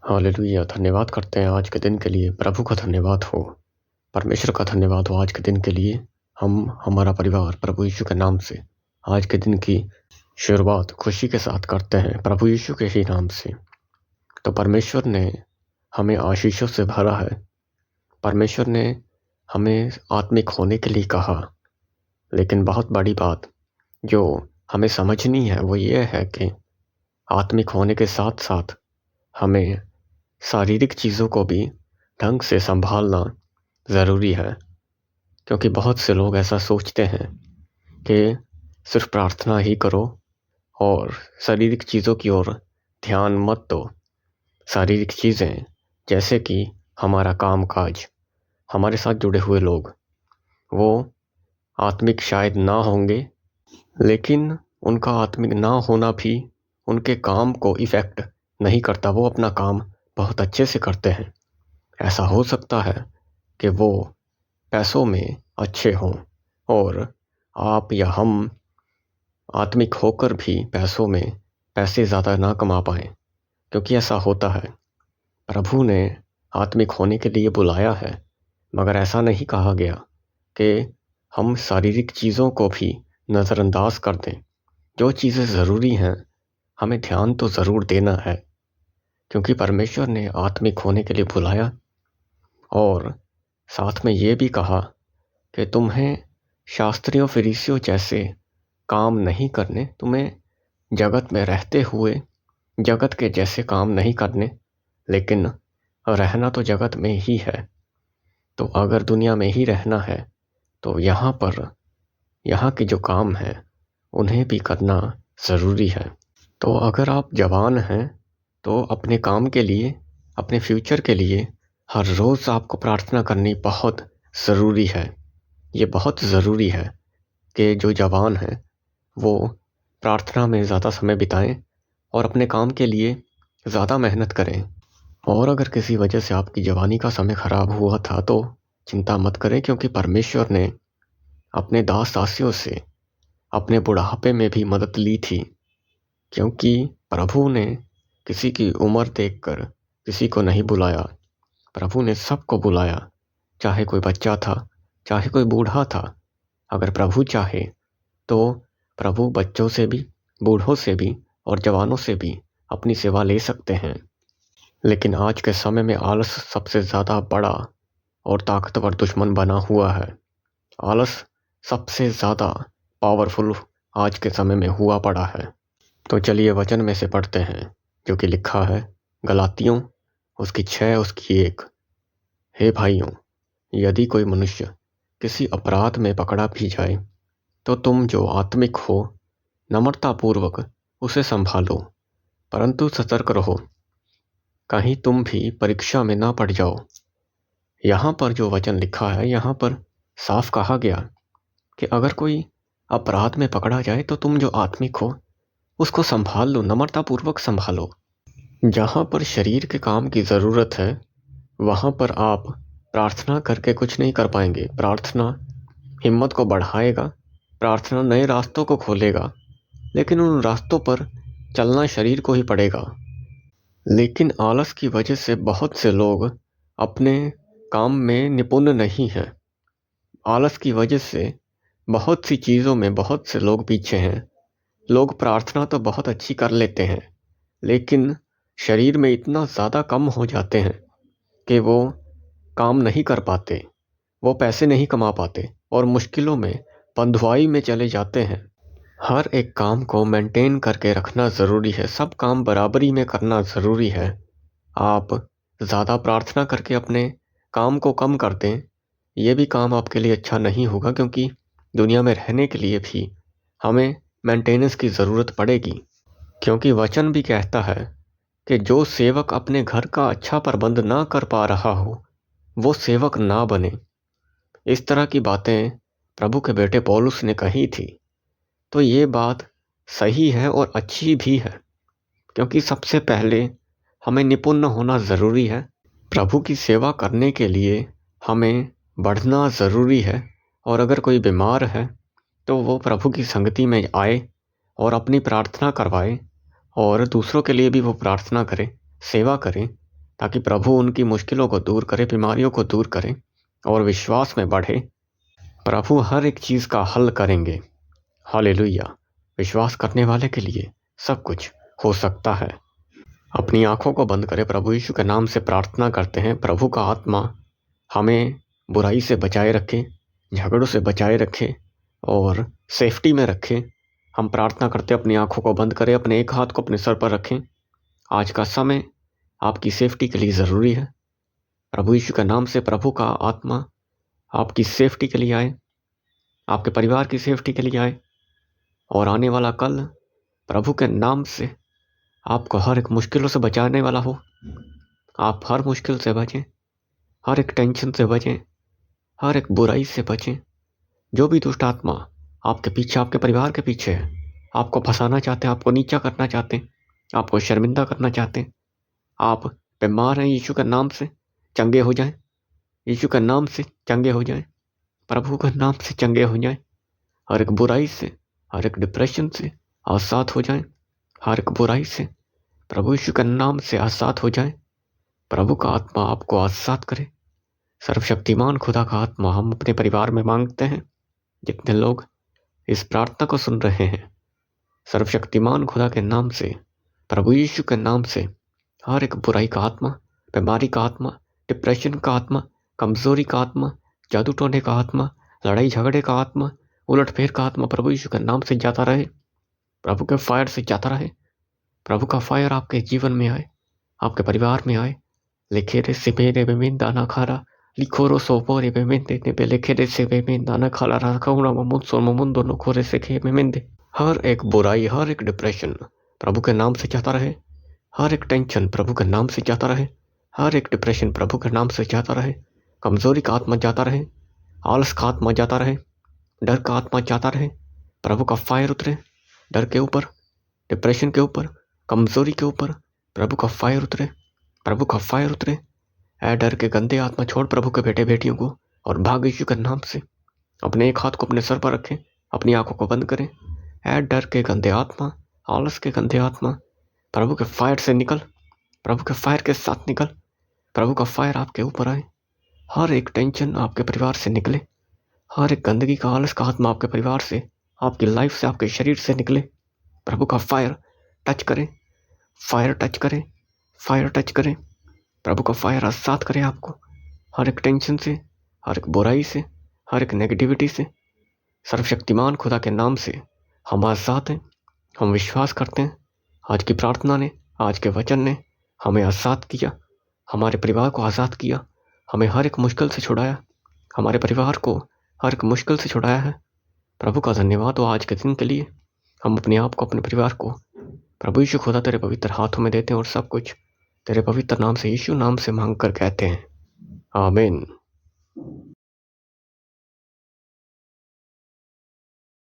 Hallelujah. धन्यवाद करते हैं आज के दिन के लिए। प्रभु का धन्यवाद हो, परमेश्वर का धन्यवाद हो आज के दिन के लिए। हम हमारा परिवार प्रभु यीशु के नाम से आज के दिन की शुरुआत खुशी के साथ करते हैं, प्रभु यीशु के ही नाम से। तो परमेश्वर ने हमें आशीषों से भरा है। परमेश्वर ने हमें आत्मिक होने के लिए कहा, लेकिन बहुत बड़ी बात जो हमें समझनी है वो ये है कि आत्मिक होने के साथ साथ हमें शारीरिक चीज़ों को भी ढंग से संभालना ज़रूरी है। क्योंकि बहुत से लोग ऐसा सोचते हैं कि सिर्फ प्रार्थना ही करो और शारीरिक चीज़ों की ओर ध्यान मत दो। शारीरिक चीज़ें जैसे कि हमारा काम काज, हमारे साथ जुड़े हुए लोग, वो आत्मिक शायद ना होंगे, लेकिन उनका आत्मिक ना होना भी उनके काम को इफ़ेक्ट नहीं करता। वो अपना काम बहुत अच्छे से करते हैं। ऐसा हो सकता है कि वो पैसों में अच्छे हों और आप या हम आत्मिक होकर भी पैसों में पैसे ज़्यादा ना कमा पाएँ, क्योंकि ऐसा होता है। प्रभु ने आत्मिक होने के लिए बुलाया है, मगर ऐसा नहीं कहा गया कि हम शारीरिक चीज़ों को भी नज़रअंदाज कर दें। जो चीज़ें ज़रूरी हैं हमें ध्यान तो ज़रूर देना है, क्योंकि परमेश्वर ने आत्मिक होने के लिए बुलाया और साथ में ये भी कहा कि तुम्हें शास्त्रियों फरीसियों जैसे काम नहीं करने, तुम्हें जगत में रहते हुए जगत के जैसे काम नहीं करने, लेकिन रहना तो जगत में ही है। तो अगर दुनिया में ही रहना है तो यहाँ के जो काम हैं उन्हें भी करना ज़रूरी है। तो अगर आप जवान हैं तो अपने काम के लिए, अपने फ्यूचर के लिए हर रोज़ आपको प्रार्थना करनी बहुत ज़रूरी है। ये बहुत ज़रूरी है कि जो जवान हैं वो प्रार्थना में ज़्यादा समय बिताएं और अपने काम के लिए ज़्यादा मेहनत करें। और अगर किसी वजह से आपकी जवानी का समय ख़राब हुआ था तो चिंता मत करें, क्योंकि परमेश्वर ने अपने दास दासियों से अपने बुढ़ापे में भी मदद ली थी। क्योंकि प्रभु ने किसी की उम्र देखकर किसी को नहीं बुलाया, प्रभु ने सबको बुलाया। चाहे कोई बच्चा था, चाहे कोई बूढ़ा था। अगर प्रभु चाहे तो प्रभु बच्चों से भी, बूढ़ों से भी और जवानों से भी अपनी सेवा ले सकते हैं। लेकिन आज के समय में आलस सबसे ज़्यादा बड़ा और ताकतवर दुश्मन बना हुआ है। आलस सबसे ज़्यादा पावरफुल आज के समय में हुआ पड़ा है। तो चलिए वचन में से पढ़ते हैं जो कि लिखा है गलातियों उसकी 6 उसकी 1। हे भाइयों, यदि कोई मनुष्य किसी अपराध में पकड़ा भी जाए तो तुम जो आत्मिक हो नम्रतापूर्वक उसे संभालो, परंतु सतर्क रहो, कहीं तुम भी परीक्षा में ना पड़ जाओ। यहाँ पर जो वचन लिखा है, यहाँ पर साफ कहा गया कि अगर कोई अपराध में पकड़ा जाए तो तुम जो आत्मिक हो उसको संभाल लो, नम्रतापूर्वक संभालो। जहाँ पर शरीर के काम की ज़रूरत है वहाँ पर आप प्रार्थना करके कुछ नहीं कर पाएंगे। प्रार्थना हिम्मत को बढ़ाएगा, प्रार्थना नए रास्तों को खोलेगा, लेकिन उन रास्तों पर चलना शरीर को ही पड़ेगा। लेकिन आलस की वजह से बहुत से लोग अपने काम में निपुण नहीं हैं। आलस की वजह से बहुत सी चीज़ों में बहुत से लोग पीछे हैं। लोग प्रार्थना तो बहुत अच्छी कर लेते हैं, लेकिन शरीर में इतना ज़्यादा कम हो जाते हैं कि वो काम नहीं कर पाते, वो पैसे नहीं कमा पाते और मुश्किलों में, बंधुआई में चले जाते हैं। हर एक काम को मेंटेन करके रखना ज़रूरी है। सब काम बराबरी में करना ज़रूरी है। आप ज़्यादा प्रार्थना करके अपने काम को कम कर दें, ये भी काम आपके लिए अच्छा नहीं होगा, क्योंकि दुनिया में रहने के लिए भी हमें मेंटेनेंस की ज़रूरत पड़ेगी। क्योंकि वचन भी कहता है कि जो सेवक अपने घर का अच्छा प्रबंध ना कर पा रहा हो वो सेवक ना बने। इस तरह की बातें प्रभु के बेटे पौलुस ने कही थी। तो ये बात सही है और अच्छी भी है, क्योंकि सबसे पहले हमें निपुण होना ज़रूरी है। प्रभु की सेवा करने के लिए हमें बढ़ना ज़रूरी है। और अगर कोई बीमार है तो वो प्रभु की संगति में आए और अपनी प्रार्थना करवाए और दूसरों के लिए भी वो प्रार्थना करे, सेवा करें, ताकि प्रभु उनकी मुश्किलों को दूर करे, बीमारियों को दूर करे और विश्वास में बढ़े। प्रभु हर एक चीज़ का हल करेंगे। हालेलुया। विश्वास करने वाले के लिए सब कुछ हो सकता है। अपनी आंखों को बंद करें, प्रभु यीशु के नाम से प्रार्थना करते हैं। प्रभु का आत्मा हमें बुराई से बचाए रखे, झगड़ों से बचाए रखे और सेफ्टी में रखे। हम प्रार्थना करते, अपनी आंखों को बंद करें, अपने एक हाथ को अपने सर पर रखें। आज का समय आपकी सेफ्टी के लिए ज़रूरी है। प्रभु यीशु के नाम से प्रभु का आत्मा आपकी सेफ्टी के लिए आए, आपके परिवार की सेफ्टी के लिए आए और आने वाला कल प्रभु के नाम से आपको हर एक मुश्किलों से बचाने वाला हो। आप हर मुश्किल से बचें, हर एक टेंशन से बचें, हर एक बुराई से बचें। जो भी दुष्ट आत्मा आपके पीछे, आपके परिवार के पीछे है, आपको फंसाना चाहते हैं, आपको नीचा करना चाहते हैं, आपको शर्मिंदा करना चाहते हैं, आप बीमार हैं, यीशु के नाम से चंगे हो जाएं। यीशु के नाम से चंगे हो जाएं। प्रभु के नाम से चंगे हो जाएं। हर एक बुराई से, हर एक डिप्रेशन से आज़ाद हो जाएं। हर एक बुराई से प्रभु यीशु के नाम से आज़ाद हो जाएं। प्रभु का आत्मा आपको आज़ाद करे। सर्वशक्तिमान खुदा का आत्मा हम अपने परिवार में मांगते हैं। जितने लोग इस प्रार्थना को सुन रहे हैं, सर्वशक्तिमान खुदा के नाम से, प्रभु यीशु के नाम से हर एक बुराई का आत्मा, बीमारी का आत्मा, डिप्रेशन का आत्मा, कमजोरी का आत्मा, जादू टोने का आत्मा, लड़ाई झगड़े का आत्मा, उलटफेर का आत्मा प्रभु यीशु के नाम से जाता रहे। प्रभु के फायर से जाता रहे। प्रभु का फायर आपके जीवन में आए, आपके परिवार में आए। लिखे रे से मेरे बेमेन दाना खारा लिखो रो सोपो रे बेमेन देने पे लिखे रे से बेमेन दाना खाला रखा ममुन सो ममुन दोनों खोरे से खे बेमेन दे। हर एक बुराई, हर एक डिप्रेशन प्रभु के नाम से जाता रहे। हर एक टेंशन प्रभु के नाम से जाता रहे। हर एक डिप्रेशन प्रभु के नाम से जाता रहे। कमजोरी का आत्मा जाता रहे। आलस का आत्मा जाता रहे। डर का आत्मा जाता रहे। प्रभु का फायर उतरे डर के ऊपर, डिप्रेशन के ऊपर, कमजोरी के ऊपर। प्रभु का फायर उतरे, प्रभु का फायर उतरे। ऐ डर के गंदे आत्मा छोड़ प्रभु के बेटे बेटियों को और भाग यीशु के नाम से। अपने एक हाथ को अपने सर पर रखें, अपनी आंखों को बंद करें। ऐ डर के गंदे आत्मा, आलस के गंदे आत्मा, प्रभु के फायर से निकल, प्रभु के फायर के साथ निकल। प्रभु का फायर आपके ऊपर आए। हर एक टेंशन आपके परिवार से निकले। हर एक गंदगी का, आलस का आत्मा आपके परिवार से, आपकी लाइफ से, आपके शरीर से निकले। प्रभु का फायर टच करें, फायर टच करें, फायर टच करें। प्रभु का फायर आज़ाद करे आपको हर एक टेंशन से, हर एक बुराई से, हर एक नेगेटिविटी से। सर्वशक्तिमान खुदा के नाम से हम आज़ाद हैं। हम विश्वास करते हैं आज की प्रार्थना ने, आज के वचन ने हमें आज़ाद किया, हमारे परिवार को आज़ाद किया, हमें हर एक मुश्किल से छुड़ाया, हमारे परिवार को हर एक मुश्किल से छुड़ाया है। प्रभु का धन्यवाद हो आज के दिन के लिए। हम अपने आप को, अपने परिवार को प्रभु यीशु खुदा तेरे पवित्र हाथों में देते हैं और सब कुछ तेरे पवित्र नाम से, यीशु नाम से मांग कर कहते हैं, आमीन।